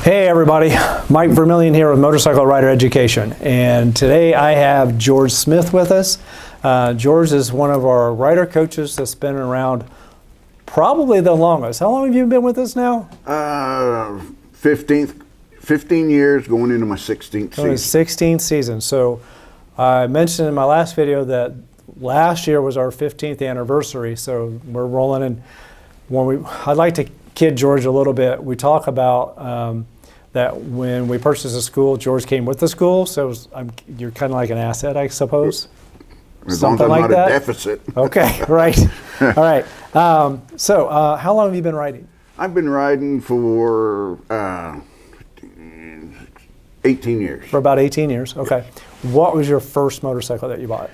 Hey everybody, Mike Vermillion here with Motorcycle Rider Education, and today I have George Smith with us. George is one of our rider coaches that's been around probably the longest. How long have you been with us now? 15 years, going into my 16th season. 16th season. So I mentioned in my last video that last year was our 15th anniversary, so we're rolling in. I'd like to kid George a little bit. We talk about that when we purchased a school, George came with the school, so you're kind of like an asset, I suppose. As long as I'm not a deficit. Okay, right. All right. So how long have you been riding? I've been riding for 18 years. For about 18 years, okay. Yes. What was your first motorcycle that you bought?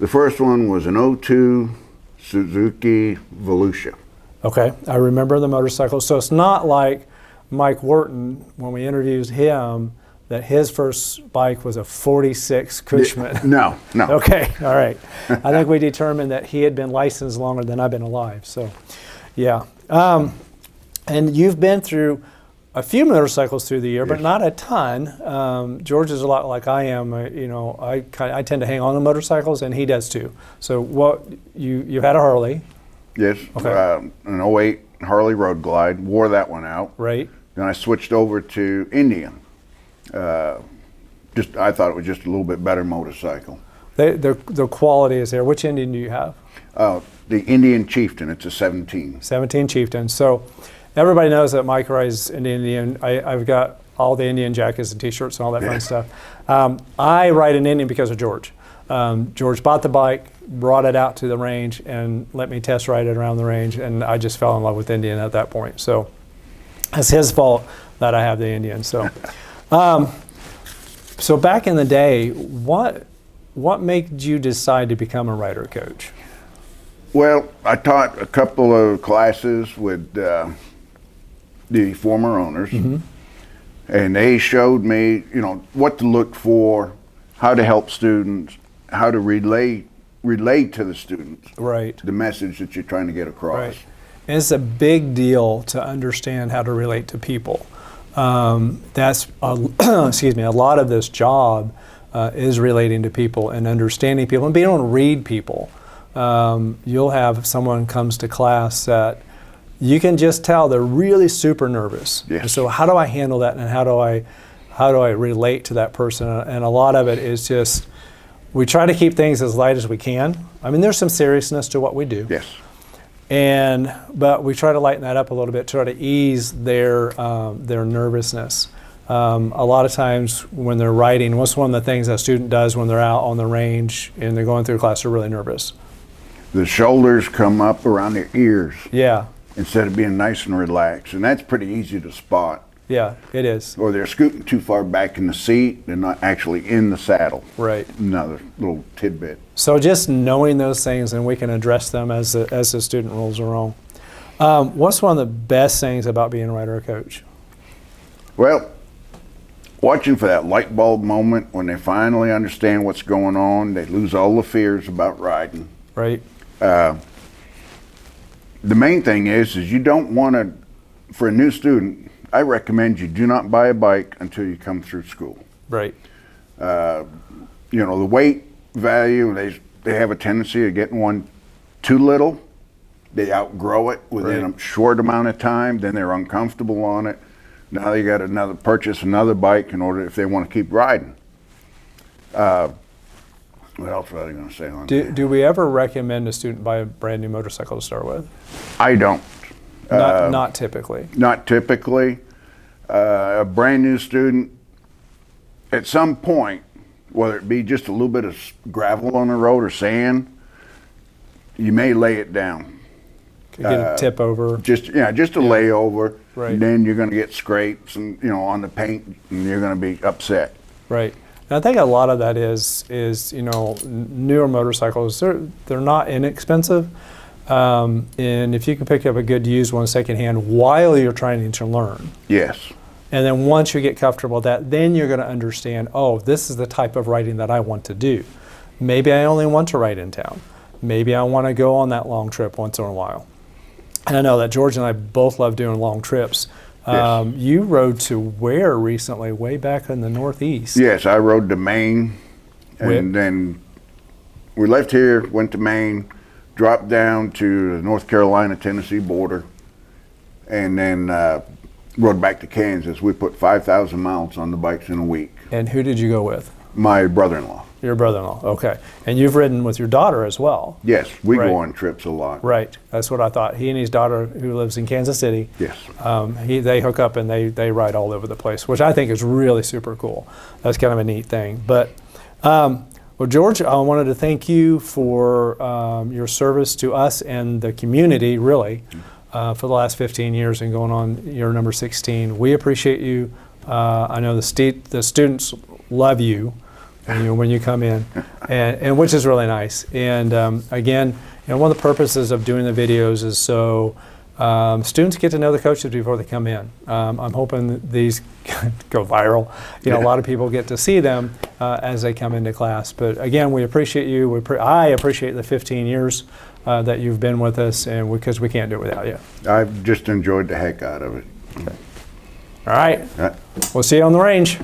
The first one was an '02 Suzuki Volusia. Okay, I remember the motorcycle. So it's not like Mike Wharton, when we interviewed him, that his first bike was a 46 Cushman. No. Okay, all right. I think we determined that he had been licensed longer than I've been alive, so yeah. And you've been through a few motorcycles through the year, but not a ton. George is a lot like I am. I tend to hang on to motorcycles, and he does too. So you had a Harley. Yes, okay. An '08 Harley Road Glide, wore that one out. Right. Then I switched over to Indian. I thought it was just a little bit better motorcycle. The quality is there. Which Indian do you have? The Indian Chieftain, it's a 17. 17 Chieftain. So everybody knows that Mike rides an Indian. I've got all the Indian jackets and t-shirts and all that fun stuff. I ride an Indian because of George. George bought the bike, brought it out to the range, and let me test ride it around the range, and I just fell in love with Indian at that point. So it's his fault that I have the Indian. So, so back in the day, what made you decide to become a rider coach? Well, I taught a couple of classes with the former owners, and they showed me, what to look for, how to help students, how to relate to the students, right, the message that you're trying to get across. Right. And it's a big deal to understand how to relate to people. That's excuse me. A lot of this job is relating to people and understanding people and being able to read people. You'll have someone comes to class that you can just tell they're really super nervous. Yes. So how do I handle that, and how do I relate to that person? And a lot of it is just, we try to keep things as light as we can. I mean, there's some seriousness to what we do. Yes. But we try to lighten that up a little bit, try to ease their nervousness. A lot of times when they're riding, what's one of the things a student does when they're out on the range and they're going through class, they're really nervous? The shoulders come up around their ears. Yeah. Instead of being nice and relaxed, and that's pretty easy to spot. Yeah, it is. Or they're scooting too far back in the seat, they're not actually in the saddle. Right. Another little tidbit. So just knowing those things, and we can address them as the student rolls along. What's one of the best things about being a rider coach? Well, watching for that light bulb moment when they finally understand what's going on, they lose all the fears about riding. Right. The main thing is you don't want to, for a new student, I recommend you do not buy a bike until you come through school. Right. The weight value, they have a tendency of getting one too little. They outgrow it within a short amount of time, then they're uncomfortable on it. Now they got to purchase another bike in order if they want to keep riding. What else was I going to say on that? Do we ever recommend a student buy a brand new motorcycle to start with? I don't. Not typically. Not typically. A brand new student, at some point, whether it be just a little bit of gravel on the road or sand, you may lay it down. Get a tip over. Just a layover. Right. And then you're going to get scrapes and on the paint, and you're going to be upset. Right. And I think a lot of that is newer motorcycles. They're not inexpensive. And if you can pick up a good used one secondhand while you're trying to learn. Yes. And then once you get comfortable with that, then you're going to understand, oh, this is the type of riding that I want to do. Maybe I only want to ride in town. Maybe I want to go on that long trip once in a while. And I know that George and I both love doing long trips. Yes. You rode to where recently? Way back in the Northeast. Yes, I rode to Maine, and Where? then we left here, went to Maine, dropped down to the North Carolina-Tennessee border, and then rode back to Kansas. We put 5,000 miles on the bikes in a week. And who did you go with? My brother-in-law. Your brother-in-law. Okay. And you've ridden with your daughter as well. Yes, we Right. go on trips a lot. Right. That's what I thought. He and his daughter, who lives in Kansas City, Yes. they hook up and they ride all over the place, which I think is really super cool. That's kind of a neat thing. But, well, George, I wanted to thank you for your service to us and the community, really, for the last 15 years and going on year number 16. We appreciate you. I know the students love you. When you come in, and which is really nice. And again, one of the purposes of doing the videos is so students get to know the coaches before they come in. I'm hoping that these go viral. A lot of people get to see them as they come into class. But again, we appreciate you. I appreciate the 15 years that you've been with us, and because we can't do it without you. I've just enjoyed the heck out of it. Okay. All right. Right. We'll see you on the range.